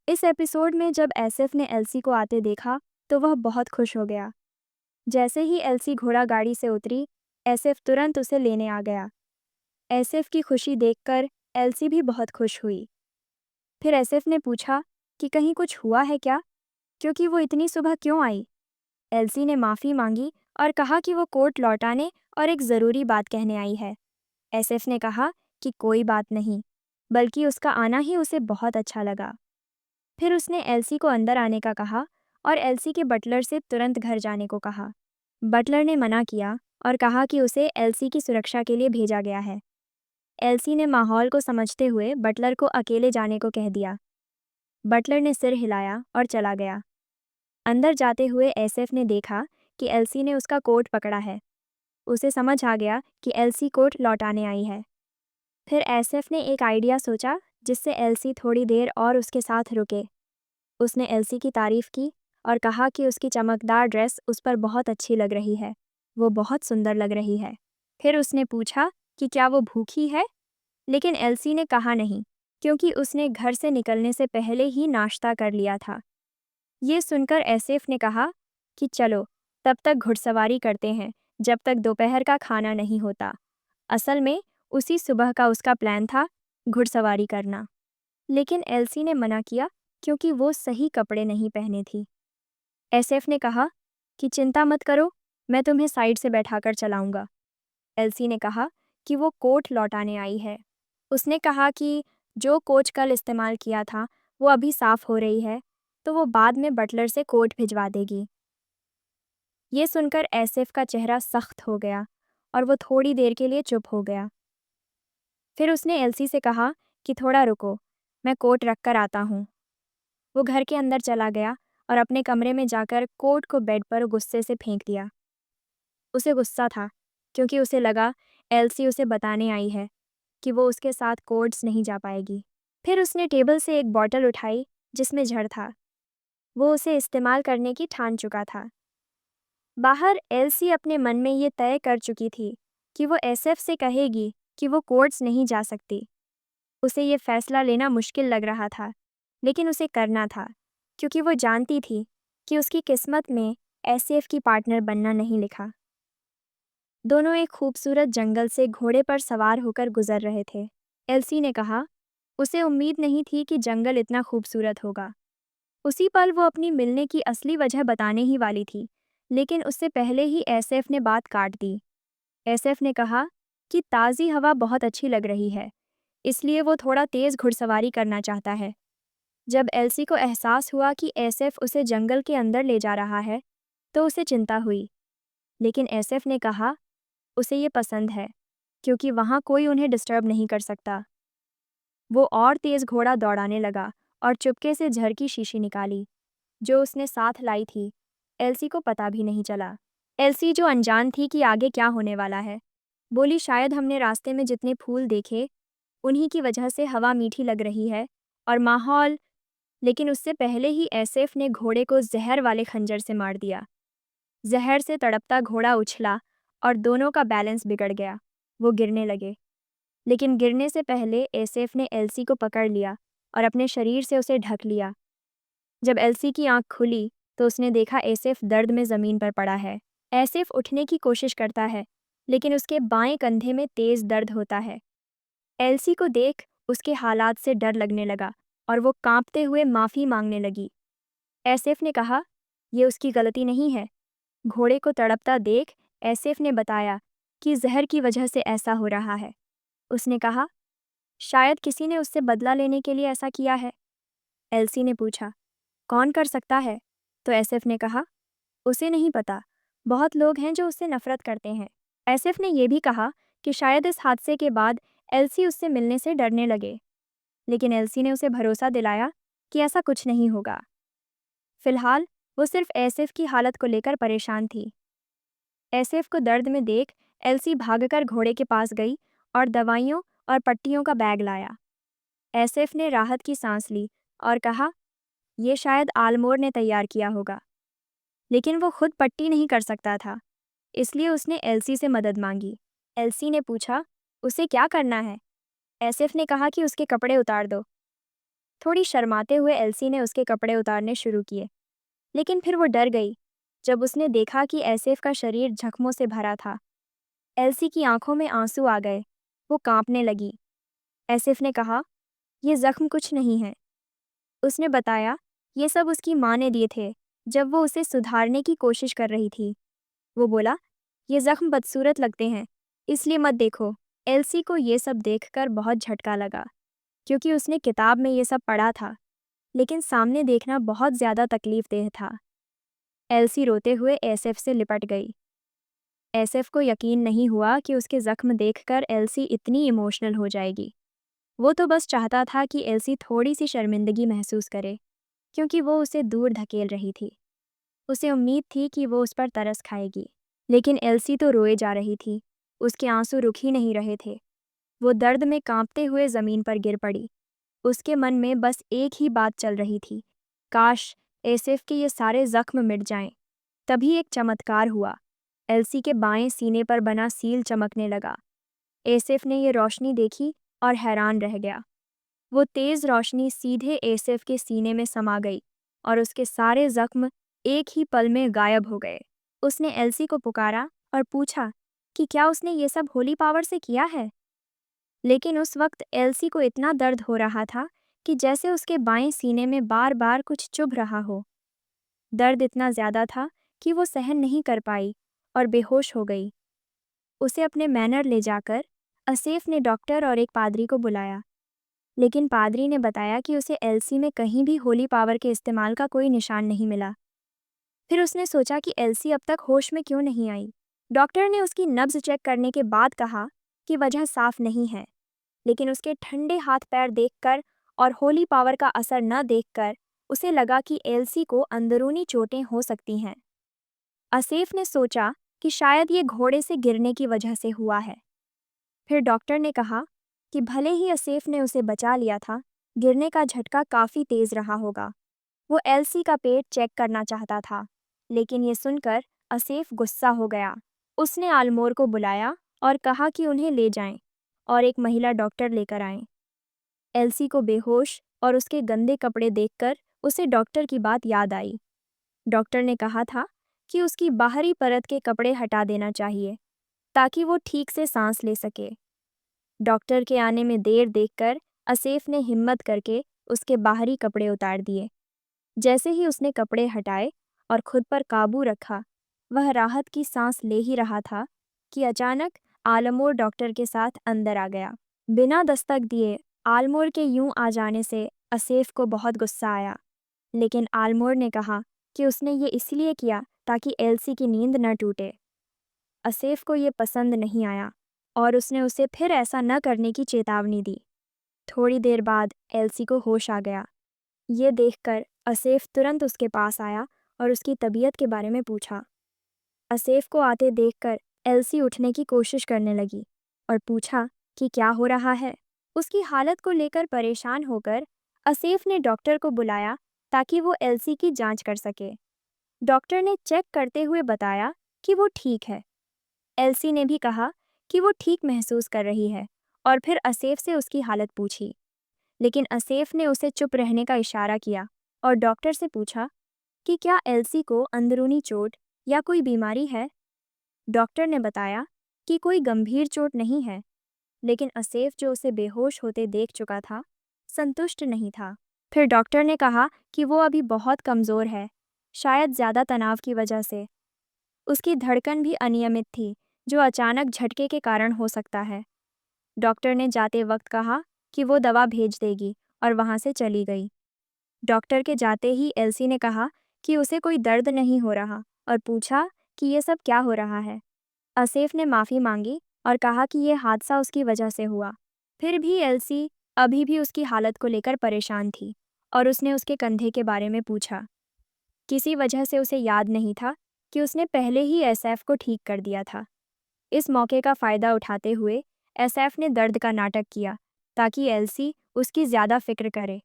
इस एपिसोड में जब एसिफ ने एल्सी को आते देखा तो वह बहुत खुश हो गया। जैसे ही एल्सी घोड़ा गाड़ी से उतरी, एसिफ तुरंत उसे लेने आ गया। एसिफ की खुशी देखकर एल्सी भी बहुत खुश हुई। फिर एसिफ ने पूछा कि कहीं कुछ हुआ है क्या, क्योंकि वो इतनी सुबह क्यों आई। एल्सी ने माफ़ी मांगी और कहा कि वो कोट लौटाने और एक ज़रूरी बात कहने आई है। एसिफ ने कहा कि कोई बात नहीं, बल्कि उसका आना ही उसे बहुत अच्छा लगा। फिर उसने एल्सी को अंदर आने का कहा और एल्सी के बटलर से तुरंत घर जाने को कहा। बटलर ने मना किया और कहा कि उसे एल्सी की सुरक्षा के लिए भेजा गया है। एल्सी ने माहौल को समझते हुए बटलर को अकेले जाने को कह दिया। बटलर ने सिर हिलाया और चला गया। अंदर जाते हुए एसिफ ने देखा कि एल्सी ने उसका कोट पकड़ा है। उसे समझ आ गया कि एल्सी कोट लौटाने आई है। फिर एसिफ ने एक आइडिया सोचा जिससे एल्सी थोड़ी देर और उसके साथ रुके। उसने एल्सी की तारीफ की और कहा कि उसकी चमकदार ड्रेस उस पर बहुत अच्छी लग रही है। वो बहुत सुंदर लग रही है। फिर उसने पूछा कि क्या वो भूखी है, लेकिन एल्सी ने कहा नहीं, क्योंकि उसने घर से निकलने से पहले ही नाश्ता कर लिया था। ये सुनकर एसेफ ने कहा कि चलो, तब तक घुड़सवारी करते हैं जब तक दोपहर का खाना नहीं होता। असल में उसी सुबह का उसका प्लान था, घुड़सवारी करना। लेकिन एल्सी ने मना किया क्योंकि वो सही कपड़े नहीं पहने थी। एसएफ ने कहा कि चिंता मत करो, मैं तुम्हें साइड से बैठाकर चलाऊंगा। एल्सी ने कहा कि वो कोट लौटाने आई है। उसने कहा कि जो कोच कल इस्तेमाल किया था वो अभी साफ हो रही है, तो वो बाद में बटलर से कोट भिजवा देगी। ये सुनकर एसएफ का चेहरा सख्त हो गया और वो थोड़ी देर के लिए चुप हो गया। फिर उसने एल्सी से कहा कि थोड़ा रुको, मैं कोट रख कर आता हूँ। वो घर के अंदर चला गया और अपने कमरे में जाकर कोट को बेड पर गुस्से से फेंक दिया। उसे गुस्सा था क्योंकि उसे लगा एल्सी उसे बताने आई है कि वो उसके साथ कोर्ट्स नहीं जा पाएगी। फिर उसने टेबल से एक बॉटल उठाई जिसमें जड़ था। वो उसे इस्तेमाल करने की ठान चुका था। बाहर एल्सी अपने मन में ये तय कर चुकी थी कि वो एसएफ से कहेगी कि वो कोर्ट्स नहीं जा सकती। उसे ये फैसला लेना मुश्किल लग रहा था, लेकिन उसे करना था, क्योंकि वो जानती थी कि उसकी किस्मत में एसएफ की पार्टनर बनना नहीं लिखा। दोनों एक खूबसूरत जंगल से घोड़े पर सवार होकर गुजर रहे थे। एल्सी ने कहा, उसे उम्मीद नहीं थी कि जंगल इतना खूबसूरत होगा। उसी पल वो अपनी मिलने की असली वजह बताने ही वाली थी, लेकिन उससे पहले ही एसएफ ने बात काट दी। एसएफ ने कहा कि ताज़ी हवा बहुत अच्छी लग रही है, इसलिए वो थोड़ा तेज़ घुड़सवारी करना चाहता है। जब एल्सी को एहसास हुआ कि एसएफ उसे जंगल के अंदर ले जा रहा है, तो उसे चिंता हुई। लेकिन एसएफ ने कहा उसे ये पसंद है, क्योंकि वहाँ कोई उन्हें डिस्टर्ब नहीं कर सकता। वो और तेज़ घोड़ा दौड़ाने लगा और चुपके से जहर की शीशी निकाली, जो उसने साथ लाई थी। एल्सी को पता भी नहीं चला। एल्सी, जो अनजान थी कि आगे क्या होने वाला है, बोली, शायद हमने रास्ते में जितने फूल देखे उन्हीं की वजह से हवा मीठी लग रही है और माहौल। लेकिन उससे पहले ही एसेफ ने घोड़े को जहर वाले खंजर से मार दिया। जहर से तड़पता घोड़ा उछला और दोनों का बैलेंस बिगड़ गया। वो गिरने लगे, लेकिन गिरने से पहले एसेफ ने एल्सी को पकड़ लिया और अपने शरीर से उसे ढक लिया। जब एल्सी की आंख खुली तो उसने देखा एसेफ दर्द में ज़मीन पर पड़ा है। एसेफ उठने की कोशिश करता है, लेकिन उसके बाएं कंधे में तेज़ दर्द होता है। एल्सी को देख उसके हालात से डर लगने लगा और वो कांपते हुए माफ़ी मांगने लगी। एसेफ ने कहा, ये उसकी गलती नहीं है। घोड़े को तड़पता देख एसेफ ने बताया कि जहर की वजह से ऐसा हो रहा है। उसने कहा, शायद किसी ने उससे बदला लेने के लिए ऐसा किया है। एल्सी ने पूछा, कौन कर सकता है? तो एसेफ ने कहा, उसे नहीं पता। बहुत लोग हैं जो उससे नफरत करते हैं। एसेफ ने यह भी कहा कि शायद इस हादसे के बाद एल्सी उससे मिलने से डरने लगे, लेकिन एल्सी ने उसे भरोसा दिलाया कि ऐसा कुछ नहीं होगा। फिलहाल वो सिर्फ एसेफ की हालत को लेकर परेशान थी। एसेफ को दर्द में देख एल्सी भागकर घोड़े के पास गई और दवाइयों और पट्टियों का बैग लाया। एसेफ ने राहत की सांस ली और कहा, यह शायद आलमोर ने तैयार किया होगा। लेकिन वो खुद पट्टी नहीं कर सकता था, इसलिए उसने एल्सी से मदद मांगी। एल्सी ने पूछा, उसे क्या करना है? एसेफ ने कहा कि उसके कपड़े उतार दो। थोड़ी शर्माते हुए एल्सी ने उसके कपड़े उतारने शुरू किए, लेकिन फिर वो डर गई जब उसने देखा कि एसेफ का शरीर जख्मों से भरा था। एल्सी की आंखों में आंसू आ गए, वो कांपने लगी। एसेफ ने कहा, "ये जख्म कुछ नहीं है।" उसने बताया, "ये सब उसकी माँ ने दिए थे जब वो उसे सुधारने की कोशिश कर रही थी।" वो बोला, "ये जख्म बदसूरत लगते हैं, इसलिए मत देखो।" एल्सी को ये सब देखकर बहुत झटका लगा, क्योंकि उसने किताब में ये सब पढ़ा था, लेकिन सामने देखना बहुत ज़्यादा तकलीफदेह था। एल्सी रोते हुए एसेफ से लिपट गई। एसेफ को यकीन नहीं हुआ कि उसके जख्म देखकर एल्सी इतनी इमोशनल हो जाएगी। वो तो बस चाहता था कि एल्सी थोड़ी सी शर्मिंदगी महसूस करे, क्योंकि वो उसे दूर धकेल रही थी। उसे उम्मीद थी कि वो उस पर तरस खाएगी, लेकिन एल्सी तो रोए जा रही थी। उसके आंसू रुक ही नहीं रहे थे। वो दर्द में कांपते हुए ज़मीन पर गिर पड़ी। उसके मन में बस एक ही बात चल रही थी, काश एसेफ के ये सारे जख्म मिट जाएं। तभी एक चमत्कार हुआ। एल्सी के बाएं सीने पर बना सील चमकने लगा। एसेफ ने ये रोशनी देखी और हैरान रह गया। वो तेज़ रोशनी सीधे एसेफ के सीने में समा गई और उसके सारे जख्म एक ही पल में गायब हो गए। उसने एल्सी को पुकारा और पूछा कि क्या उसने ये सब होली पावर से किया है। लेकिन उस वक्त एल्सी को इतना दर्द हो रहा था कि जैसे उसके बाएं सीने में बार बार कुछ चुभ रहा हो। दर्द इतना ज़्यादा था कि वो सहन नहीं कर पाई और बेहोश हो गई। उसे अपने मैनर ले जाकर असेफ ने डॉक्टर और एक पादरी को बुलाया, लेकिन पादरी ने बताया कि उसे एल्सी में कहीं भी होली पावर के इस्तेमाल का कोई निशान नहीं मिला। फिर उसने सोचा कि एल्सी अब तक होश में क्यों नहीं आई। डॉक्टर ने उसकी नब्ज चेक करने के बाद कहा कि वजह साफ नहीं है, लेकिन उसके ठंडे हाथ पैर देखकर और होली पावर का असर न देखकर उसे लगा कि एल्सी को अंदरूनी चोटें हो सकती हैं। असेफ ने सोचा कि शायद ये घोड़े से गिरने की वजह से हुआ है। फिर डॉक्टर ने कहा कि भले ही असेफ ने उसे बचा लिया था, गिरने का झटका काफ़ी तेज रहा होगा। वो एल्सी का पेट चेक करना चाहता था, लेकिन ये सुनकर असेफ गुस्सा हो गया। उसने आलमोर को बुलाया और कहा कि उन्हें ले जाएं और एक महिला डॉक्टर लेकर आएं। एल्सी को बेहोश और उसके गंदे कपड़े देखकर उसे डॉक्टर की बात याद आई। डॉक्टर ने कहा था कि उसकी बाहरी परत के कपड़े हटा देना चाहिए ताकि वो ठीक से सांस ले सके। डॉक्टर के आने में देर देखकर असेफ ने हिम्मत करके उसके बाहरी कपड़े उतार दिए। जैसे ही उसने कपड़े हटाए और खुद पर काबू रखा, वह राहत की सांस ले ही रहा था कि अचानक आलमोर डॉक्टर के साथ अंदर आ गया। बिना दस्तक दिए आलमोर के यूं आ जाने से असेफ को बहुत गुस्सा आया, लेकिन आलमोर ने कहा कि उसने ये इसलिए किया ताकि एल्सी की नींद न टूटे। असेफ को ये पसंद नहीं आया और उसने उसे फिर ऐसा न करने की चेतावनी दी। थोड़ी देर बाद एल्सी को होश आ गया। ये देखकर असेफ तुरंत उसके पास आया और उसकी तबीयत के बारे में पूछा। असेफ को आते देखकर एल्सी उठने की कोशिश करने लगी और पूछा कि क्या हो रहा है। उसकी हालत को लेकर परेशान होकर असेफ ने डॉक्टर को बुलाया ताकि वो एल्सी की जांच कर सके। डॉक्टर ने चेक करते हुए बताया कि वो ठीक है। एल्सी ने भी कहा कि वो ठीक महसूस कर रही है और फिर असेफ से उसकी हालत पूछी, लेकिन असेफ ने उसे चुप रहने का इशारा किया और डॉक्टर से पूछा कि क्या एल्सी को अंदरूनी चोट या कोई बीमारी है। डॉक्टर ने बताया कि कोई गंभीर चोट नहीं है, लेकिन असेफ जो उसे बेहोश होते देख चुका था, संतुष्ट नहीं था। फिर डॉक्टर ने कहा कि वो अभी बहुत कमज़ोर है, शायद ज़्यादा तनाव की वजह से। उसकी धड़कन भी अनियमित थी, जो अचानक झटके के कारण हो सकता है। डॉक्टर ने जाते वक्त कहा कि वो दवा भेज देगी और वहाँ से चली गई। डॉक्टर के जाते ही एल्सी ने कहा कि उसे कोई दर्द नहीं हो रहा और पूछा कि ये सब क्या हो रहा है। असेफ ने माफ़ी मांगी और कहा कि ये हादसा उसकी वजह से हुआ। फिर भी एल्सी अभी भी उसकी हालत को लेकर परेशान थी और उसने उसके कंधे के बारे में पूछा। किसी वजह से उसे याद नहीं था कि उसने पहले ही एसएफ को ठीक कर दिया था। इस मौके का फ़ायदा उठाते हुए एसएफ ने दर्द का नाटक किया ताकि एल्सी उसकी ज़्यादा फिक्र करे।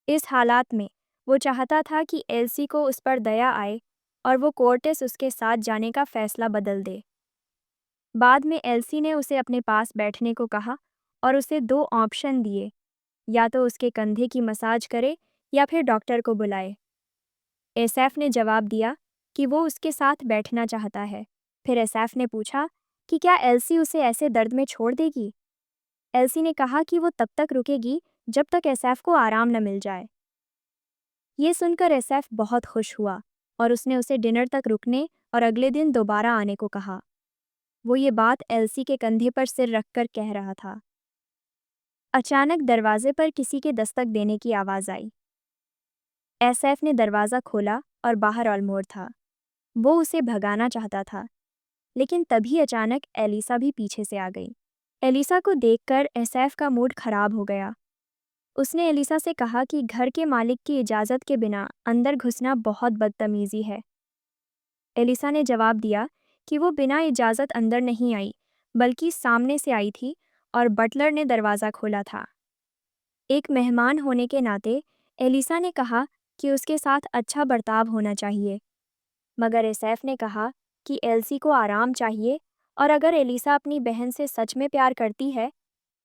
इस हालात में वो चाहता था कि एल्सी को उस पर दया आए और वो कोर्टेस उसके साथ जाने का फैसला बदल दे। बाद में एल्सी ने उसे अपने पास बैठने को कहा और उसे दो ऑप्शन दिए। या तो उसके कंधे की मसाज करे या फिर डॉक्टर को बुलाए। एसएफ ने जवाब दिया कि वो उसके साथ बैठना चाहता है। फिर एसएफ ने पूछा कि क्या एल्सी उसे ऐसे दर्द में छोड़ देगी। एल्सी ने कहा कि वो तब तक रुकेगी जब तक एसएफ को आराम न मिल जाए। ये सुनकर एसएफ बहुत खुश हुआ और उसने उसे डिनर तक रुकने और अगले दिन दोबारा आने को कहा। वो ये बात एल्सी के कंधे पर सिर रखकर कह रहा था। अचानक दरवाजे पर किसी के दस्तक देने की आवाज़ आई। एसएफ ने दरवाज़ा खोला और बाहर ऑलमोर था। वो उसे भगाना चाहता था, लेकिन तभी अचानक एलिसा भी पीछे से आ गई। एलिसा को देखकर एसएफ का मूड खराब हो गया। उसने एलिसा से कहा कि घर के मालिक की इजाज़त के बिना अंदर घुसना बहुत बदतमीज़ी है। एलिसा ने जवाब दिया कि वो बिना इजाज़त अंदर नहीं आई, बल्कि सामने से आई थी और बटलर ने दरवाज़ा खोला था। एक मेहमान होने के नाते एलिसा ने कहा कि उसके साथ अच्छा बर्ताव होना चाहिए, मगर एसएफ ने कहा कि एल्सी को आराम चाहिए और अगर एलिसा अपनी बहन से सच में प्यार करती है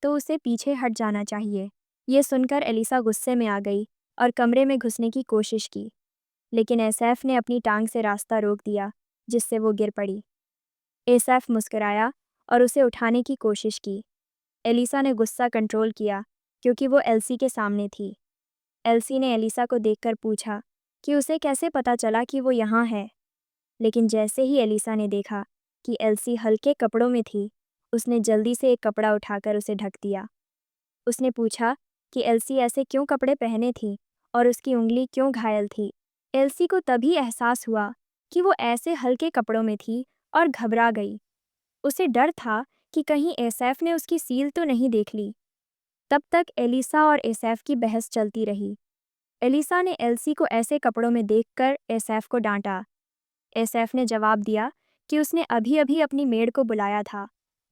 तो उसे पीछे हट जाना चाहिए। ये सुनकर एलिसा गुस्से में आ गई और कमरे में घुसने की कोशिश की, लेकिन एसएफ ने अपनी टांग से रास्ता रोक दिया, जिससे वो गिर पड़ी। एसएफ मुस्कुराया और उसे उठाने की कोशिश की। एलिसा ने गुस्सा कंट्रोल किया क्योंकि वो एल्सी के सामने थी। एल्सी ने एलिसा को देखकर पूछा कि उसे कैसे पता चला कि वो यहाँ है, लेकिन जैसे ही एलिसा ने देखा कि एल्सी हल्के कपड़ों में थी, उसने जल्दी से एक कपड़ा उठाकर उसे ढक दिया। उसने पूछा कि एल्सी ऐसे क्यों कपड़े पहने थी और उसकी उंगली क्यों घायल थी। एल्सी को तभी एहसास हुआ कि वो ऐसे हल्के कपड़ों में थी और घबरा गई। उसे डर था कि कहीं एसएफ ने उसकी सील तो नहीं देख ली। तब तक एलिसा और एसएफ की बहस चलती रही। एलिसा ने एल्सी को ऐसे कपड़ों में देखकर एसएफ को डांटा। एसएफ ने जवाब दिया कि उसने अभी अभी अपनी मेड को बुलाया था,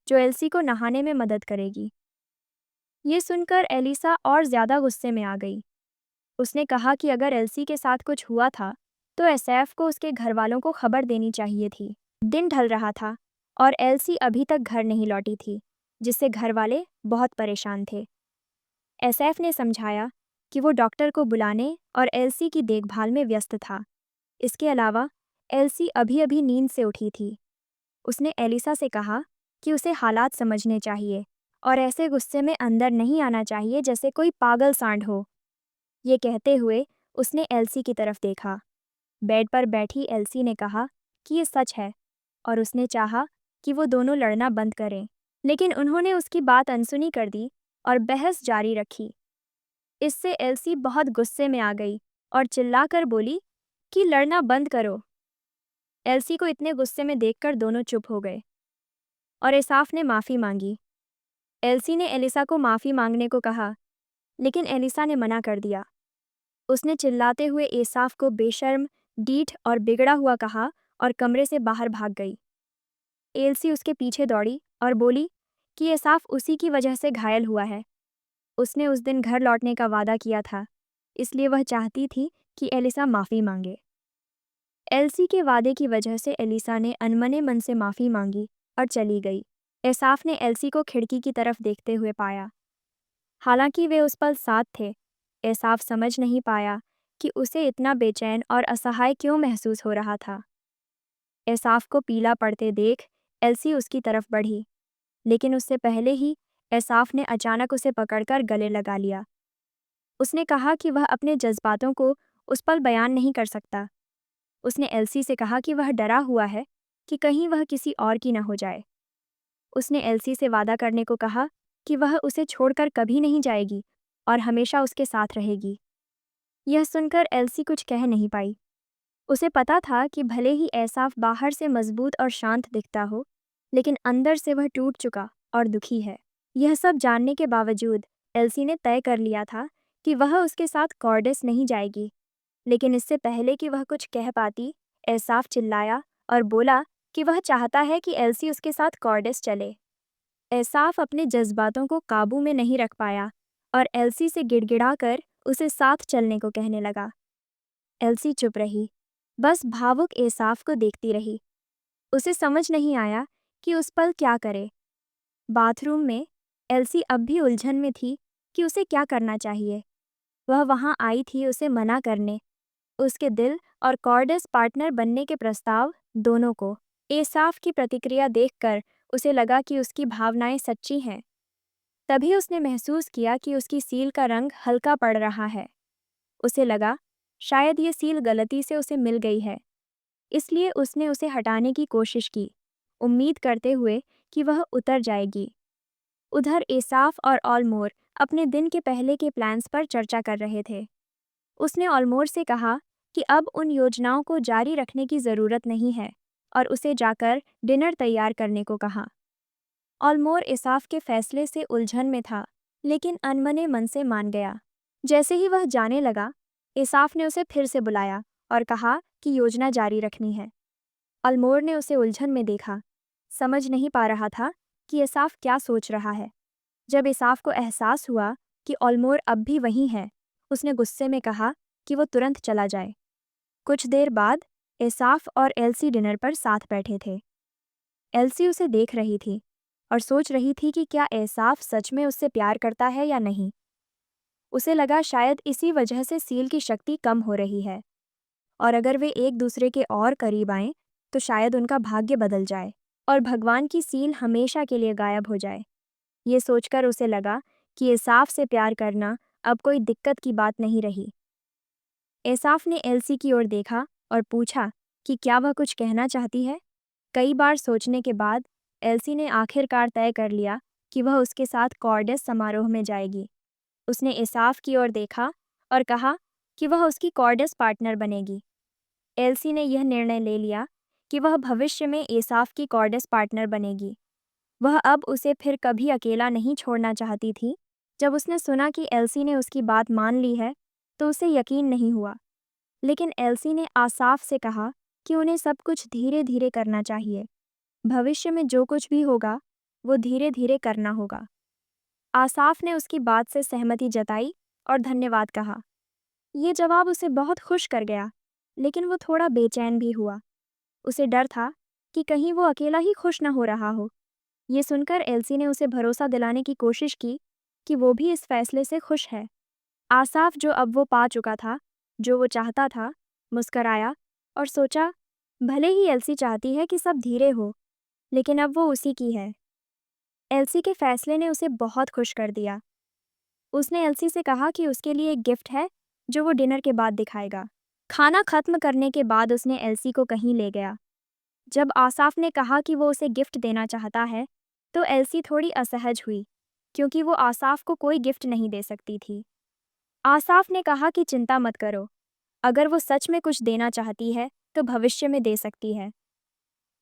जो एल्सी को नहाने में मदद करेगी। ये सुनकर एलिसा और ज़्यादा गुस्से में आ गई। उसने कहा कि अगर एल्सी के साथ कुछ हुआ था तो एसएफ को उसके घर वालों को खबर देनी चाहिए थी। दिन ढल रहा था और एल्सी अभी तक घर नहीं लौटी थी, जिससे घर वाले बहुत परेशान थे। एसएफ ने समझाया कि वो डॉक्टर को बुलाने और एल्सी की देखभाल में व्यस्त था। इसके अलावा एल्सी अभी अभी नींद से उठी थी। उसने एलिसा से कहा कि उसे हालात समझने चाहिए और ऐसे गुस्से में अंदर नहीं आना चाहिए जैसे कोई पागल सांड हो। ये कहते हुए उसने एल्सी की तरफ देखा। बेड पर बैठी एल्सी ने कहा कि ये सच है और उसने चाहा कि वो दोनों लड़ना बंद करें, लेकिन उन्होंने उसकी बात अनसुनी कर दी और बहस जारी रखी। इससे एल्सी बहुत गुस्से में आ गई और चिल्लाकर बोली कि लड़ना बंद करो। एल्सी को इतने गुस्से में देखकर दोनों चुप हो गए और एसाफ ने माफ़ी मांगी। एल्सी ने एलिसा को माफ़ी मांगने को कहा, लेकिन एलिसा ने मना कर दिया। उसने चिल्लाते हुए एसाफ को बेशर्म, डीठ और बिगड़ा हुआ कहा और कमरे से बाहर भाग गई। एल्सी उसके पीछे दौड़ी और बोली कि एसाफ उसी की वजह से घायल हुआ है। उसने उस दिन घर लौटने का वादा किया था, इसलिए वह चाहती थी कि एलिसा माफ़ी मांगे। एल्सी के वादे की वजह से एलिसा ने अनमने मन से माफ़ी मांगी और चली गई। एसाफ ने एल्सी को खिड़की की तरफ देखते हुए पाया। हालांकि वे उस पल साथ थे, एसाफ समझ नहीं पाया कि उसे इतना बेचैन और असहाय क्यों महसूस हो रहा था। एसाफ को पीला पड़ते देख एल्सी उसकी तरफ बढ़ी, लेकिन उससे पहले ही एसाफ ने अचानक उसे पकड़कर गले लगा लिया। उसने कहा कि वह अपने जज्बातों को उस पल बयान नहीं कर सकता। उसने एल्सी से कहा कि वह डरा हुआ है कि कहीं वह किसी और की न हो जाए। उसने एल्सी से वादा करने को कहा कि वह उसे छोड़कर कभी नहीं जाएगी और हमेशा उसके साथ रहेगी। यह सुनकर एल्सी कुछ कह नहीं पाई। उसे पता था कि भले ही एसाफ बाहर से मजबूत और शांत दिखता हो, लेकिन अंदर से वह टूट चुका और दुखी है। यह सब जानने के बावजूद एल्सी ने तय कर लिया था कि वह उसके साथ कॉर्डेस नहीं जाएगी। लेकिन इससे पहले कि वह कुछ कह पाती, एसाफ चिल्लाया और बोला कि वह चाहता है कि एल्सी उसके साथ कॉर्डेस चले। एसाफ अपने जज्बातों को काबू में नहीं रख पाया और एल्सी से गिड़गिड़ाकर उसे साथ चलने को कहने लगा। एल्सी चुप रही, बस भावुक एसाफ को देखती रही। उसे समझ नहीं आया कि उस पल क्या करे। बाथरूम में एल्सी अब भी उलझन में थी कि उसे क्या करना चाहिए। वह वहां आई थी उसे मना करने, उसके दिल और कॉर्डस पार्टनर बनने के प्रस्ताव दोनों को। एसाफ की प्रतिक्रिया देखकर उसे लगा कि उसकी भावनाएं सच्ची हैं। तभी उसने महसूस किया कि उसकी सील का रंग हल्का पड़ रहा है। उसे लगा शायद ये सील गलती से उसे मिल गई है, इसलिए उसने उसे हटाने की कोशिश की, उम्मीद करते हुए कि वह उतर जाएगी। उधर एसाफ और ऑलमोर अपने दिन के पहले के प्लान्स पर चर्चा कर रहे थे। उसने ऑलमोर से कहा कि अब उन योजनाओं को जारी रखने की ज़रूरत नहीं है और उसे जाकर डिनर तैयार करने को कहा। ऑलमोर एसाफ के फैसले से उलझन में था, लेकिन अनमने मन से मान गया। जैसे ही वह जाने लगा, एसाफ ने उसे फिर से बुलाया और कहा कि योजना जारी रखनी है। ऑलमोर ने उसे उलझन में देखा, समझ नहीं पा रहा था कि एसाफ क्या सोच रहा है। जब एसाफ को एहसास हुआ कि ऑलमोर अब भी वहीं है, उसने गुस्से में कहा कि वो तुरंत चला जाए। कुछ देर बाद एसाफ और एल्सी डिनर पर साथ बैठे थे। एल्सी उसे देख रही थी और सोच रही थी कि क्या एसाफ सच में उससे प्यार करता है या नहीं। उसे लगा शायद इसी वजह से सील की शक्ति कम हो रही है, और अगर वे एक दूसरे के और करीब आएं तो शायद उनका भाग्य बदल जाए और भगवान की सील हमेशा के लिए गायब हो जाए। ये सोचकर उसे लगा कि एसाफ से प्यार करना अब कोई दिक्कत की बात नहीं रही। एसाफ ने एल्सी की ओर देखा और पूछा कि क्या वह कुछ कहना चाहती है। कई बार सोचने के बाद एल्सी ने आखिरकार तय कर लिया कि वह उसके साथ कॉर्डस समारोह में जाएगी। उसने एसाफ की ओर देखा और कहा कि वह उसकी कॉर्डस पार्टनर बनेगी। एल्सी ने यह निर्णय ले लिया कि वह भविष्य में एसाफ की कॉर्डस पार्टनर बनेगी। वह अब उसे फिर कभी अकेला नहीं छोड़ना चाहती थी। जब उसने सुना कि एल्सी ने उसकी बात मान ली है, तो उसे यकीन नहीं हुआ। लेकिन एल्सी ने आसाफ से कहा कि उन्हें सब कुछ धीरे धीरे करना चाहिए। भविष्य में जो कुछ भी होगा, वो धीरे धीरे करना होगा। आसाफ ने उसकी बात से सहमति जताई और धन्यवाद कहा। ये जवाब उसे बहुत खुश कर गया, लेकिन वो थोड़ा बेचैन भी हुआ। उसे डर था कि कहीं वो अकेला ही खुश न हो रहा हो। ये सुनकर एल्सी ने उसे भरोसा दिलाने की कोशिश की कि वो भी इस फैसले से खुश है। आसाफ, जो अब वो पा चुका था जो वो चाहता था, मुस्कराया और सोचा, भले ही एल्सी चाहती है कि सब धीरे हो, लेकिन अब वो उसी की है। एल्सी के फैसले ने उसे बहुत खुश कर दिया। उसने एल्सी से कहा कि उसके लिए एक गिफ्ट है जो वो डिनर के बाद दिखाएगा। खाना खत्म करने के बाद उसने एल्सी को कहीं ले गया। जब आसाफ ने कहा कि वो उसे गिफ्ट देना चाहता है, तो एल्सी थोड़ी असहज हुई, क्योंकि वो आसाफ को कोई गिफ्ट नहीं दे सकती थी। आसाफ ने कहा कि चिंता मत करो, अगर वो सच में कुछ देना चाहती है तो भविष्य में दे सकती है।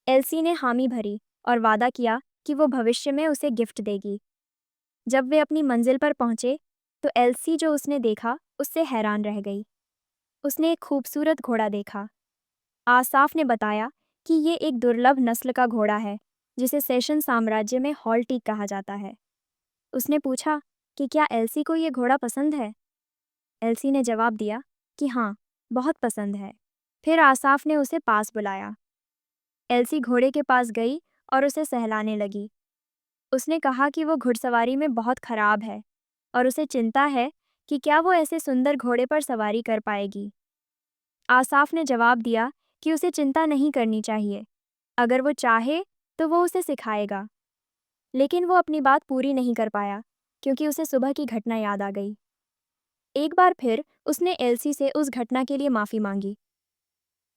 एल्सी ने हामी भरी और वादा किया कि वो भविष्य में उसे गिफ्ट देगी। जब वे अपनी मंजिल पर पहुंचे, तो एल्सी जो उसने देखा उससे हैरान रह गई। उसने एक खूबसूरत घोड़ा देखा। आसाफ ने बताया कि ये एक दुर्लभ नस्ल का घोड़ा है, जिसे सेशन साम्राज्य में हॉल्टीक कहा जाता है। उसने पूछा कि क्या एल्सी को ये घोड़ा पसंद है। एल्सी ने जवाब दिया कि हाँ, बहुत पसंद है। फिर आसाफ ने उसे पास बुलाया। एल्सी घोड़े के पास गई और उसे सहलाने लगी। उसने कहा कि वो घुड़सवारी में बहुत खराब है और उसे चिंता है कि क्या वो ऐसे सुंदर घोड़े पर सवारी कर पाएगी। आसाफ ने जवाब दिया कि उसे चिंता नहीं करनी चाहिए, अगर वो चाहे तो वो उसे सिखाएगा। लेकिन वो अपनी बात पूरी नहीं कर पाया, क्योंकि उसे सुबह की घटना याद आ गई। एक बार फिर उसने एल्सी से उस घटना के लिए माफ़ी मांगी।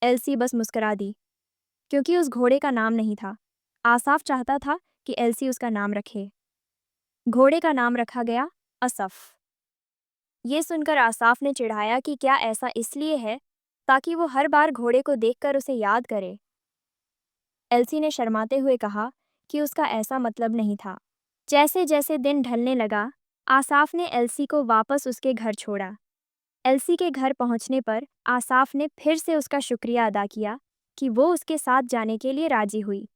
एल्सी बस मुस्कुरा दी, क्योंकि उस घोड़े का नाम नहीं था। आसाफ चाहता था कि एल्सी उसका नाम रखे। घोड़े का नाम रखा गया असफ। ये सुनकर आसाफ ने चिढ़ाया कि क्या ऐसा इसलिए है ताकि वो हर बार घोड़े को देखकर उसे याद करे। एल्सी ने शर्माते हुए कहा कि उसका ऐसा मतलब नहीं था। जैसे जैसे दिन ढलने लगा, आसाफ ने एल्सी को वापस उसके घर छोड़ा। एल्सी के घर पहुंचने पर आसाफ ने फिर से उसका शुक्रिया अदा किया कि वो उसके साथ जाने के लिए राजी हुई।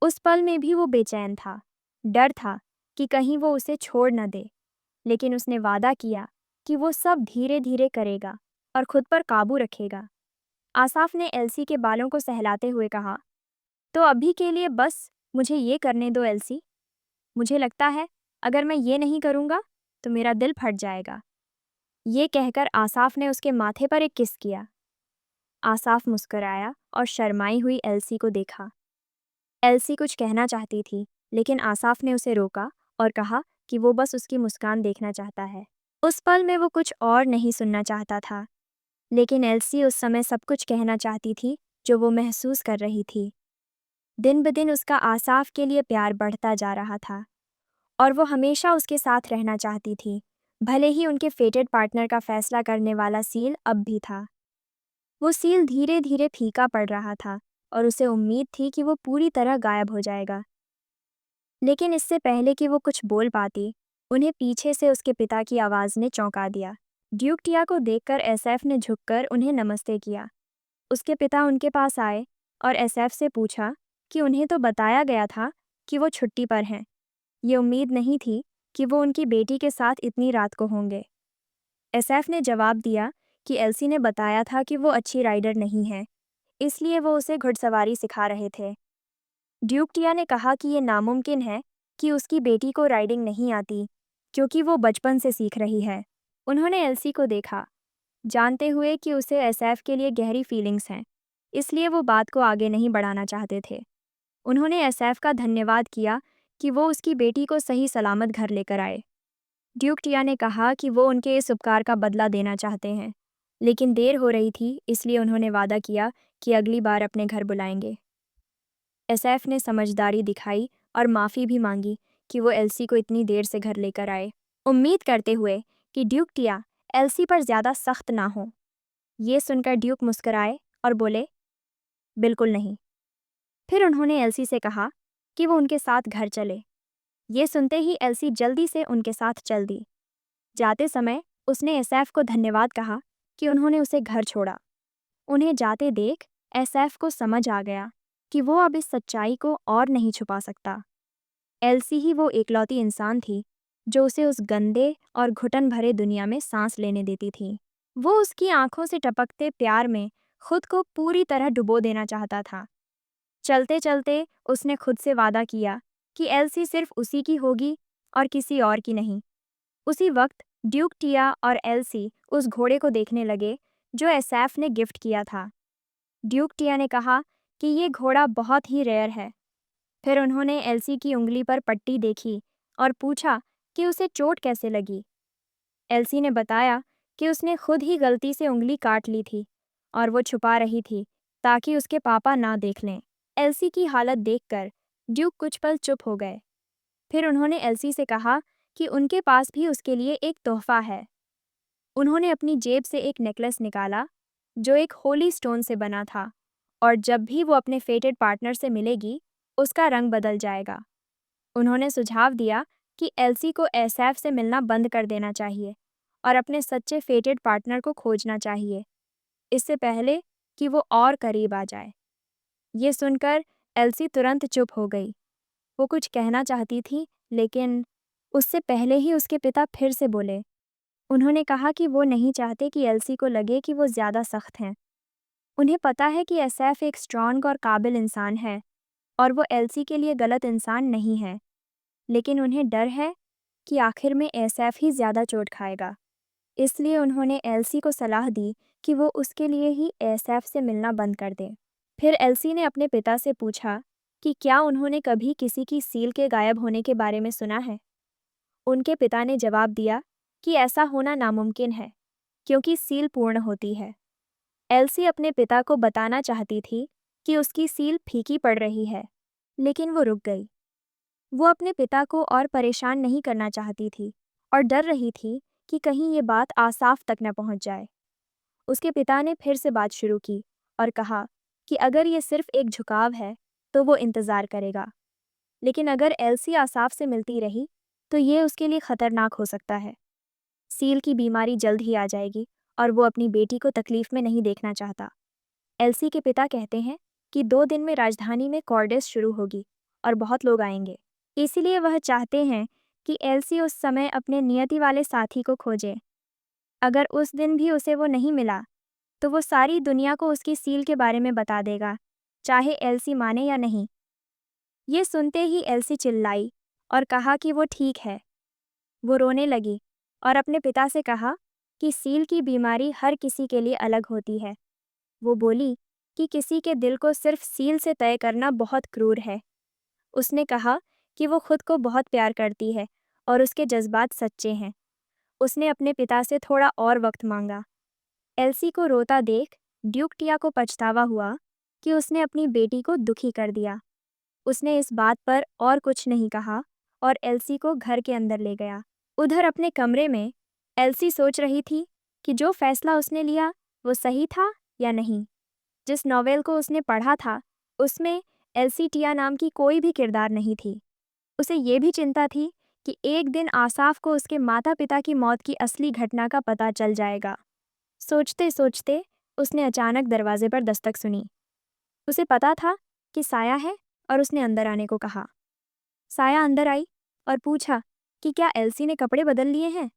उस पल में भी वो बेचैन था। डर था कि कहीं वो उसे छोड़ न दे, लेकिन उसने वादा किया कि वो सब धीरे धीरे करेगा और खुद पर काबू रखेगा। आसाफ ने एल्सी के बालों को सहलाते हुए कहा, तो अभी के लिए बस मुझे ये करने दो एल्सी। मुझे लगता है अगर मैं ये नहीं करूँगा तो मेरा दिल फट जाएगा। ये कहकर आसाफ ने उसके माथे पर एक किस किया। आसाफ मुस्कुराया और शर्माई हुई एल्सी को देखा। एल्सी कुछ कहना चाहती थी, लेकिन आसाफ ने उसे रोका और कहा कि वो बस उसकी मुस्कान देखना चाहता है। उस पल में वो कुछ और नहीं सुनना चाहता था, लेकिन एल्सी उस समय सब कुछ कहना चाहती थी जो वो महसूस कर रही थी। दिन ब दिन उसका आसाफ के लिए प्यार बढ़ता जा रहा था और वो हमेशा उसके साथ रहना चाहती थी, भले ही उनके फेटेड पार्टनर का फैसला करने वाला सील अब भी था। वो सील धीरे धीरे फीका पड़ रहा था और उसे उम्मीद थी कि वो पूरी तरह गायब हो जाएगा। लेकिन इससे पहले कि वो कुछ बोल पाती, उन्हें पीछे से उसके पिता की आवाज़ ने चौंका दिया। ड्यूक टिया को देखकर एसएफ ने झुककर उन्हें नमस्ते किया। उसके पिता उनके पास आए और एसएफ से पूछा कि उन्हें तो बताया गया था कि वो छुट्टी पर हैं। ये उम्मीद नहीं थी कि वो उनकी बेटी के साथ इतनी रात को होंगे। एसएफ ने जवाब दिया कि एल्सी ने बताया था कि वो अच्छी राइडर नहीं है, इसलिए वो उसे घुड़सवारी सिखा रहे थे। ड्यूक टिया ने कहा कि ये नामुमकिन है कि उसकी बेटी को राइडिंग नहीं आती, क्योंकि वो बचपन से सीख रही है। उन्होंने एल्सी को देखा, जानते हुए कि उसे एसएफ के लिए गहरी फीलिंग्स हैं, इसलिए वो बात को आगे नहीं बढ़ाना चाहते थे। उन्होंने एसएफ का धन्यवाद किया कि वो उसकी बेटी को सही सलामत घर लेकर आए। ड्यूक टिया ने कहा कि वो उनके इस उपकार का बदला देना चाहते हैं, लेकिन देर हो रही थी, इसलिए उन्होंने वादा किया कि अगली बार अपने घर बुलाएंगे। एसएफ ने समझदारी दिखाई और माफ़ी भी मांगी कि वो एल्सी को इतनी देर से घर लेकर आए, उम्मीद करते हुए कि ड्यूक टिया एल्सी पर ज़्यादा सख्त ना हो। ये सुनकर ड्यूक मुस्कुराए और बोले, बिल्कुल नहीं। फिर उन्होंने एल्सी से कहा कि वो उनके साथ घर चले। ये सुनते ही एल्सी जल्दी से उनके साथ चल दी। जाते समय उसने एसएफ को धन्यवाद कहा कि उन्होंने उसे घर छोड़ा। उन्हें जाते देख एसएफ को समझ आ गया कि वो अब इस सच्चाई को और नहीं छुपा सकता। एल्सी ही वो एकलौती इंसान थी जो उसे उस गंदे और घुटन भरे दुनिया में सांस लेने देती थी। वो उसकी आंखों से टपकते प्यार में खुद को पूरी तरह डुबो देना चाहता था। चलते चलते उसने खुद से वादा किया कि एल्सी सिर्फ उसी की होगी और किसी और की नहीं। उसी वक्त ड्यूक टिया और एल्सी उस घोड़े को देखने लगे जो एसएफ ने गिफ्ट किया था। ड्यूक टिया ने कहा कि ये घोड़ा बहुत ही रेयर है। फिर उन्होंने एल्सी की उंगली पर पट्टी देखी और पूछा कि उसे चोट कैसे लगी। एल्सी ने बताया कि उसने खुद ही गलती से उंगली काट ली थी और वो छुपा रही थी ताकि उसके पापा ना देख लें। एल्सी की हालत देखकर ड्यूक कुछ पल चुप हो गए। फिर उन्होंने एल्सी से कहा कि उनके पास भी उसके लिए एक तोहफा है। उन्होंने अपनी जेब से एक नेकलेस निकाला जो एक होली स्टोन से बना था और जब भी वो अपने फेटेड पार्टनर से मिलेगी उसका रंग बदल जाएगा। उन्होंने सुझाव दिया कि एल्सी को एसएफ से मिलना बंद कर देना चाहिए और अपने सच्चे फेटेड पार्टनर को खोजना चाहिए, इससे पहले कि वो और करीब आ जाए। ये सुनकर एल्सी तुरंत चुप हो गई। वो कुछ कहना चाहती थी, लेकिन उससे पहले ही उसके पिता फिर से बोले। उन्होंने कहा कि वो नहीं चाहते कि एल्सी को लगे कि वो ज़्यादा सख्त हैं। उन्हें पता है कि एसएफ एक स्ट्रॉन्ग और काबिल इंसान है और वो एल्सी के लिए गलत इंसान नहीं है, लेकिन उन्हें डर है कि आखिर में एसएफ ही ज़्यादा चोट खाएगा। इसलिए उन्होंने एल्सी को सलाह दी कि वो उसके लिए ही एसएफ से मिलना बंद कर दे। फिर एल्सी ने अपने पिता से पूछा कि क्या उन्होंने कभी किसी की सील के गायब होने के बारे में सुना है। उनके पिता ने जवाब दिया कि ऐसा होना नामुमकिन है, क्योंकि सील पूर्ण होती है। एल्सी अपने पिता को बताना चाहती थी कि उसकी सील फीकी पड़ रही है, लेकिन वो रुक गई। वो अपने पिता को और परेशान नहीं करना चाहती थी और डर रही थी कि कहीं ये बात आसाफ तक न पहुंच जाए। उसके पिता ने फिर से बात शुरू की और कहा कि अगर ये सिर्फ एक झुकाव है तो वो इंतज़ार करेगा, लेकिन अगर एल्सी आसाफ से मिलती रही तो ये उसके लिए खतरनाक हो सकता है। सील की बीमारी जल्द ही आ जाएगी और वो अपनी बेटी को तकलीफ में नहीं देखना चाहता। एल्सी के पिता कहते हैं कि 2 दिन में राजधानी में कॉर्डेस शुरू होगी और बहुत लोग आएंगे, इसीलिए वह चाहते हैं कि एल्सी उस समय अपने नियति वाले साथी को खोजे। अगर उस दिन भी उसे वो नहीं मिला तो वो सारी दुनिया को उसकी सील के बारे में बता देगा, चाहे एल्सी माने या नहीं। ये सुनते ही एल्सी चिल्लाई और कहा कि वो ठीक है। वो रोने लगी और अपने पिता से कहा कि सील की बीमारी हर किसी के लिए अलग होती है। वो बोली कि किसी के दिल को सिर्फ सील से तय करना बहुत क्रूर है। उसने कहा कि वो खुद को बहुत प्यार करती है और उसके जज्बात सच्चे हैं। उसने अपने पिता से थोड़ा और वक्त मांगा। एल्सी को रोता देख ड्यूक टिया को पछतावा हुआ कि उसने अपनी बेटी को दुखी कर दिया। उसने इस बात पर और कुछ नहीं कहा और एल्सी को घर के अंदर ले गया। उधर अपने कमरे में एल्सी सोच रही थी कि जो फैसला उसने लिया वो सही था या नहीं। जिस नॉवेल को उसने पढ़ा था उसमें एल्सी टिया नाम की कोई भी किरदार नहीं थी। उसे ये भी चिंता थी कि एक दिन आसाफ को उसके माता पिता की मौत की असली घटना का पता चल जाएगा। सोचते सोचते उसने अचानक दरवाजे पर दस्तक सुनी। उसे पता था कि साया है और उसने अंदर आने को कहा। साया अंदर आई और पूछा कि क्या एल्सी ने कपड़े बदल लिए हैं।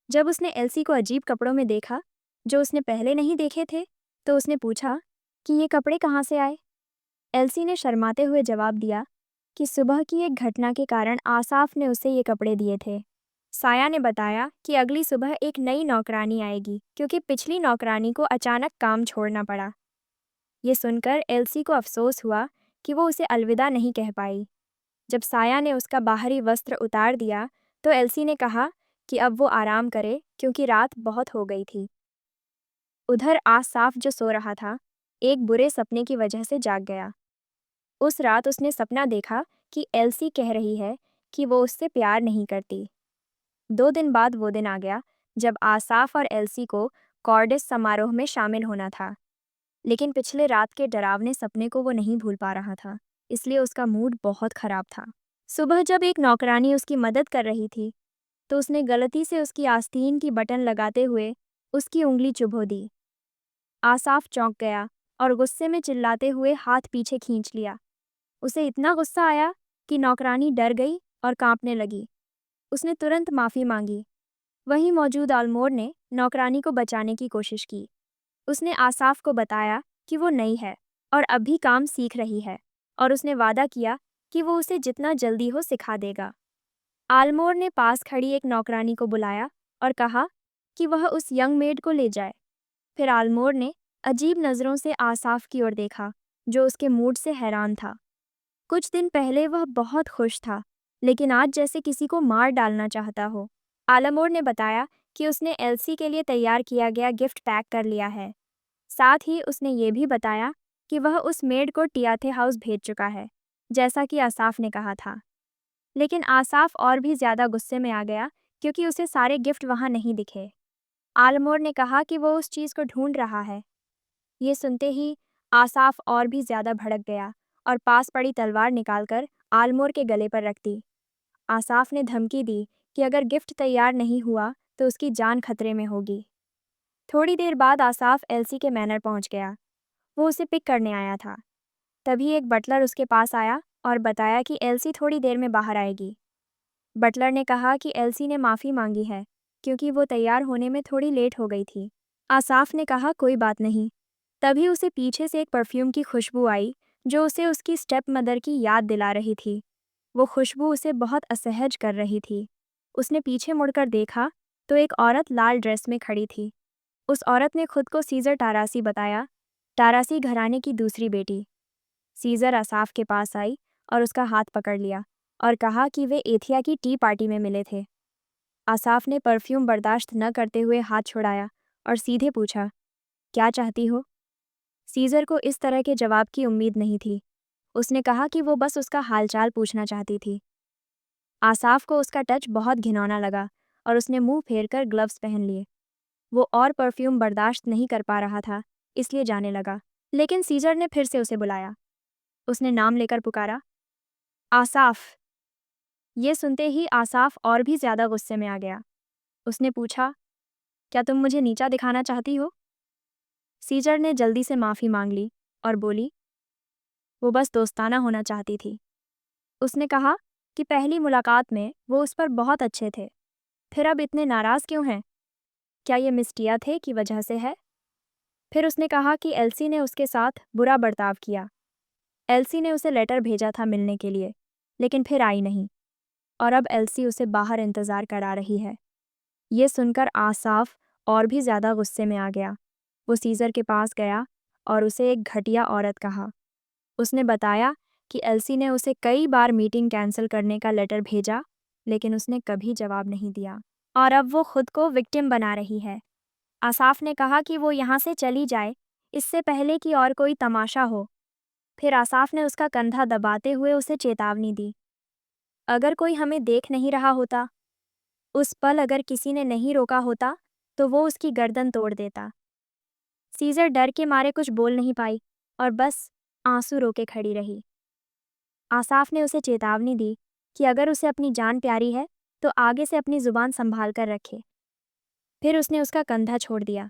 जब उसने एल्सी को अजीब कपड़ों में देखा जो उसने पहले नहीं देखे थे तो उसने पूछा कि ये कपड़े कहाँ से आए। एल्सी ने शर्माते हुए जवाब दिया कि सुबह की एक घटना के कारण आसाफ ने उसे ये कपड़े दिए थे। साया ने बताया कि अगली सुबह एक नई नौकरानी आएगी क्योंकि पिछली नौकरानी को अचानक काम छोड़ना पड़ा। ये सुनकर एल्सी को अफसोस हुआ कि वो उसे अलविदा नहीं कह पाई। जब साया ने उसका बाहरी वस्त्र उतार दिया तो एल्सी ने कहा कि अब वो आराम करे क्योंकि रात बहुत हो गई थी। उधर आसाफ जो सो रहा था एक बुरे सपने की वजह से जाग गया। उस रात उसने सपना देखा कि एल्सी कह रही है कि वो उससे प्यार नहीं करती। 2 दिन बाद वो दिन आ गया जब आसाफ और एल्सी को कॉर्डिस समारोह में शामिल होना था। लेकिन पिछले रात के डरावने सपने को वो नहीं भूल पा रहा था, इसलिए उसका मूड बहुत खराब था। सुबह जब एक नौकरानी उसकी मदद कर रही थी तो उसने गलती से उसकी आस्तीन की बटन लगाते हुए उसकी उंगली चुभो दी। आसाफ चौंक गया और गुस्से में चिल्लाते हुए हाथ पीछे खींच लिया। उसे इतना गुस्सा आया कि नौकरानी डर गई और कांपने लगी। उसने तुरंत माफ़ी मांगी। वहीं मौजूद आलमोर ने नौकरानी को बचाने की कोशिश की। उसने आसाफ को बताया कि वो नई है और अब भी काम सीख रही है और उसने वादा किया कि वो उसे जितना जल्दी हो सिखा देगा। आलमोर ने पास खड़ी एक नौकरानी को बुलाया और कहा कि वह उस यंग मेड को ले जाए। फिर आलमोर ने अजीब नज़रों से आसाफ की ओर देखा जो उसके मूड से हैरान था। कुछ दिन पहले वह बहुत खुश था लेकिन आज जैसे किसी को मार डालना चाहता हो। आलमोर ने बताया कि उसने एल्सी के लिए तैयार किया गया गिफ्ट पैक कर लिया है। साथ ही उसने ये भी बताया कि वह उस मेड को टियाथे हाउस भेज चुका है जैसा कि आसाफ ने कहा था। लेकिन आसाफ और भी ज़्यादा गुस्से में आ गया क्योंकि उसे सारे गिफ्ट वहाँ नहीं दिखे। आलमोर ने कहा कि वो उस चीज़ को ढूंढ रहा है। ये सुनते ही आसाफ और भी ज़्यादा भड़क गया और पास पड़ी तलवार निकालकर आलमोर के गले पर रख दी। आसाफ ने धमकी दी कि अगर गिफ्ट तैयार नहीं हुआ तो उसकी जान खतरे में होगी। थोड़ी देर बाद आसाफ एल्सी के मैनर पहुंच गया। वो उसे पिक करने आया था। तभी एक बटलर उसके पास आया और बताया कि एल्सी थोड़ी देर में बाहर आएगी। बटलर ने कहा कि एल्सी ने माफ़ी मांगी है क्योंकि वो तैयार होने में थोड़ी लेट हो गई थी। आसाफ ने कहा कोई बात नहीं। तभी उसे पीछे से एक परफ्यूम की खुशबू आई जो उसे उसकी स्टेप मदर की याद दिला रही थी। वो खुशबू उसे बहुत असहज कर रही थी। उसने पीछे मुड़कर देखा तो एक औरत लाल ड्रेस में खड़ी थी। उस औरत ने खुद को सीजर टारासी बताया, टारासी घराने की दूसरी बेटी। सीजर आसाफ के पास आई और उसका हाथ पकड़ लिया और कहा कि वे एथिया की टी पार्टी में मिले थे। आसाफ ने परफ्यूम बर्दाश्त न करते हुए हाथ छुड़ाया और सीधे पूछा, क्या चाहती हो? सीजर को इस तरह के जवाब की उम्मीद नहीं थी। उसने कहा कि वो बस उसका हालचाल पूछना चाहती थी। आसाफ को उसका टच बहुत घिनौना लगा और उसने मुंह फेरकर ग्लव्स पहन लिए। वो और परफ्यूम बर्दाश्त नहीं कर पा रहा था, इसलिए जाने लगा। लेकिन सीजर ने फिर से उसे बुलाया। उसने नाम लेकर पुकारा, आसाफ। ये सुनते ही आसाफ और भी ज़्यादा गुस्से में आ गया। उसने पूछा, क्या तुम मुझे नीचा दिखाना चाहती हो? सीजर ने जल्दी से माफ़ी मांग ली और बोली, वो बस दोस्ताना होना चाहती थी। उसने कहा कि पहली मुलाकात में वो उस पर बहुत अच्छे थे, फिर अब इतने नाराज़ क्यों हैं? क्या ये मिस टिया थे की वजह से है? फिर उसने कहा कि एल्सी ने उसके साथ बुरा बर्ताव किया। एल्सी ने उसे लेटर भेजा था मिलने के लिए, लेकिन फिर आई नहीं और अब एल्सी उसे बाहर इंतज़ार करा रही है। ये सुनकर आसाफ और भी ज़्यादा गुस्से में आ गया। वो सीज़र के पास गया और उसे एक घटिया औरत कहा। उसने बताया कि एल्सी ने उसे कई बार मीटिंग कैंसिल करने का लेटर भेजा, लेकिन उसने कभी जवाब नहीं दिया और अब वो खुद को विक्टिम बना रही है। आसाफ ने कहा कि वो यहाँ से चली जाए, इससे पहले कि और कोई तमाशा हो। फिर आसाफ ने उसका कंधा दबाते हुए उसे चेतावनी दी। अगर कोई हमें देख नहीं रहा होता, उस पल अगर किसी ने नहीं रोका होता, तो वो उसकी गर्दन तोड़ देता। सीज़र डर के मारे कुछ बोल नहीं पाई और बस आंसू रोके खड़ी रही। आसाफ ने उसे चेतावनी दी कि अगर उसे अपनी जान प्यारी है, तो आगे से अपनी ज़ुबान संभाल कर रखे। फिर उसने उसका कंधा छोड़ दिया।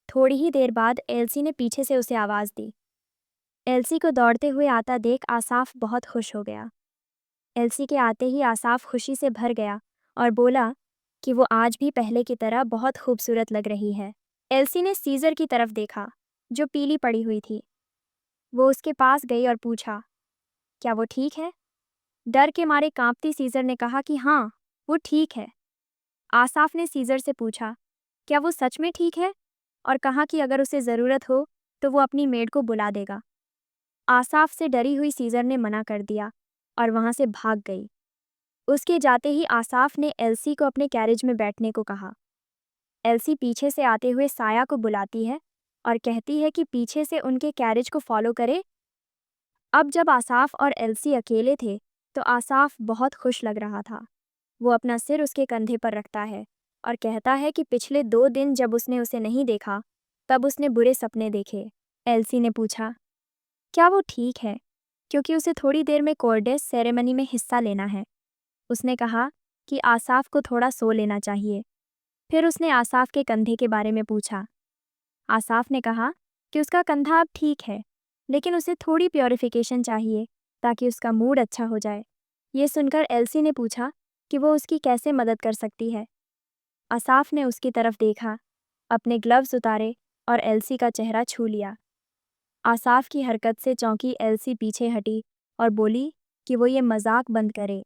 थोड़ी ही देर बाद एल्सी ने पीछे से उसे आवाज़ दी। एल्सी को दौड़ते हुए आता देख आसाफ बहुत खुश हो गया। एल्सी के आते ही आसाफ खुशी से भर गया और बोला कि वो आज भी पहले की तरह बहुत खूबसूरत लग रही है। एल्सी ने सीज़र की तरफ देखा, जो पीली पड़ी हुई थी। वो उसके पास गई और पूछा, क्या वो ठीक है? डर के मारे कांपती सीज़र ने कहा कि हाँ, वो ठीक है। आसाफ ने सीज़र से पूछा, क्या वो सच में ठीक है? और कहा कि अगर उसे ज़रूरत हो, तो वो अपनी मेड को बुला देगा। आसाफ से डरी हुई सीज़र ने मना कर दिया और वहाँ से भाग गई। उसके जाते ही आसाफ ने एल्सी को अपने कैरेज में बैठने को कहा। एल्सी पीछे से आते हुए साया को बुलाती है और कहती है कि पीछे से उनके कैरेज को फॉलो करे। अब जब आसाफ और एल्सी अकेले थे, तो आसाफ बहुत खुश लग रहा था। वो अपना सिर उसके कंधे पर रखता है और कहता है कि पिछले 2 दिन जब उसने उसे नहीं देखा, तब उसने बुरे सपने देखे। एल्सी ने पूछा, क्या वो ठीक है? क्योंकि उसे थोड़ी देर में कोर्डेस सेरेमनी में हिस्सा लेना है। उसने कहा कि आसाफ को थोड़ा सो लेना चाहिए। फिर उसने आसाफ के कंधे के बारे में पूछा। आसाफ ने कहा कि उसका कंधा अब ठीक है, लेकिन उसे थोड़ी प्योरिफिकेशन चाहिए ताकि उसका मूड अच्छा हो जाए। ये सुनकर एल्सी ने पूछा कि वो उसकी कैसे मदद कर सकती है। आसाफ ने उसकी तरफ देखा, अपने ग्लव्स उतारे और एल्सी का चेहरा छू लिया। आसाफ की हरकत से चौंकी एल्सी पीछे हटी और बोली कि वो ये मजाक बंद करे।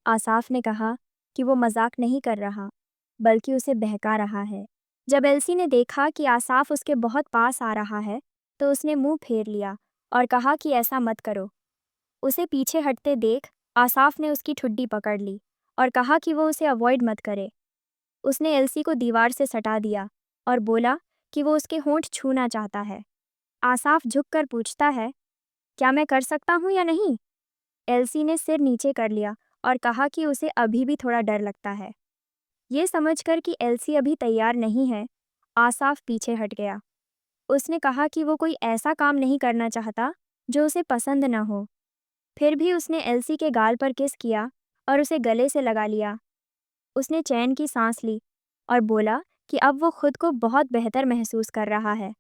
आसाफ ने कहा कि वो मजाक नहीं कर रहा, बल्कि उसे बहका रहा है। जब एल्सी ने देखा कि आसाफ उसके बहुत पास आ रहा है, तो उसने मुंह फेर लिया और कहा कि ऐसा मत करो। उसे पीछे हटते देख आसाफ ने उसकी ठुड्डी पकड़ ली और कहा कि वो उसे अवॉइड मत करे। उसने एल्सी को दीवार से सटा दिया और बोला कि वो उसके होंठ छूना चाहता है। आसाफ झुककर पूछता है, क्या मैं कर सकता हूँ या नहीं? एल्सी ने सिर नीचे कर लिया और कहा कि उसे अभी भी थोड़ा डर लगता है। ये समझकर कि एल्सी अभी तैयार नहीं है, आसाफ पीछे हट गया। उसने कहा कि वो कोई ऐसा काम नहीं करना चाहता जो उसे पसंद न हो। फिर भी उसने एल्सी के गाल पर किस किया और उसे गले से लगा लिया। उसने चैन की सांस ली और बोला कि अब वो खुद को बहुत बेहतर महसूस कर रहा है।